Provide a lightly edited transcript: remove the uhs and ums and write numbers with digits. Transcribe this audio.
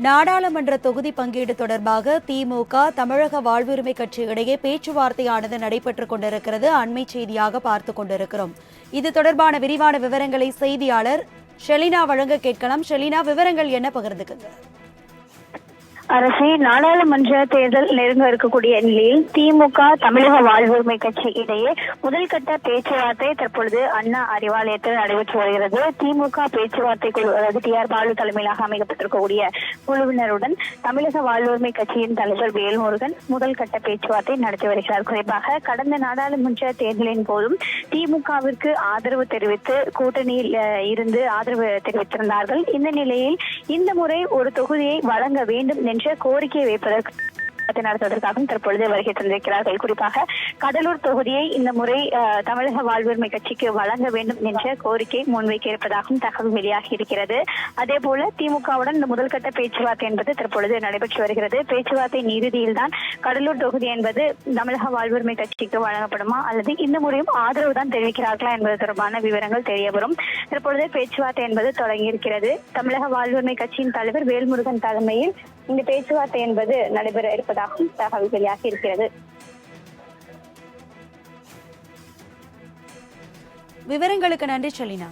நாடாளுமன்ற தொகுதி பங்கீடு தொடர்பாக திமுக தமிழக வாழ்வுரிமை கட்சி இடையே பேச்சுவார்த்தையானது நடைபெற்றுக் கொண்டிருக்கிறது. அண்மை செய்தியாக பார்த்துக் கொண்டிருக்கிறோம். இது தொடர்பான விரிவான விவரங்களை செய்தியாளர் ஷெலினா வழங்க கேட்கலாம். ஷெலினா, விவரங்கள் என்ன பகிர்ந்துக்குங்க? அரசே, நாடாளுமன்ற தேர்தல் நெருங்க இருக்கக்கூடிய நிலையில் திமுக தமிழக வாழ்வுரிமை கட்சி இடையே முதல் கட்ட பேச்சுவார்த்தை தற்பொழுது அண்ணா அறிவாலயத்தில் நடைபெற்று வருகிறது. திமுக பேச்சுவார்த்தை குழு, அதாவது டி.ஆர். பாலு தலைமையிலாக அமைக்கப்பட்டிருக்கக்கூடிய குழுவினருடன் தமிழக வாழ்வுரிமை கட்சியின் தலைவர் வேல்முருகன் முதல் கட்ட பேச்சுவார்த்தை நடத்தி வருகிறார். குறிப்பாக கடந்த நாடாளுமன்ற தேர்தலின் போதும் திமுகவிற்கு ஆதரவு தெரிவித்து கூட்டணியில் இருந்து ஆதரவு தெரிவித்திருந்தார்கள். இந்த நிலையில் இந்த முறை ஒரு தொகுதியை வழங்க வேண்டும் என்ற கோரிக்கையை வைப்பதற்கு நடத்துவதற்காகவும் தற்பொழுது வருகை தந்திருக்கிறார்கள். குறிப்பாக கடலூர் தொகுதியை இந்த முறை தமிழக வாழ்வுரிமை கட்சிக்கு வழங்க வேண்டும் என்ற கோரிக்கை முன்வைக்க இருப்பதாகவும் தகவல் வெளியாகி இருக்கிறது. அதே போல திமுகவுடன் இந்த முதல் கட்ட பேச்சுவார்த்தை என்பது தற்பொழுது நடைபெற்று வருகிறது. பேச்சுவார்த்தையின் இறுதியில் தான் கடலூர் தொகுதி என்பது தமிழக வாழ்வுரிமை கட்சிக்கு வழங்கப்படுமா அல்லது இந்த முறையும் ஆதரவு தான் தெரிவிக்கிறார்களா என்பது தொடர்பான விவரங்கள் தெரியவரும். தற்பொழுது பேச்சுவார்த்தை என்பது தொடங்கியிருக்கிறது. தமிழக வாழ்வுரிமை கட்சியின் தலைவர் வேல்முருகன் தலைமையில் இந்த பேச்சுவார்த்தை என்பது நடைபெற இருப்பதாகவும் தகவல் வெளியாகி இருக்கிறது. விவரங்களுக்கு நன்றி ஷெலினா.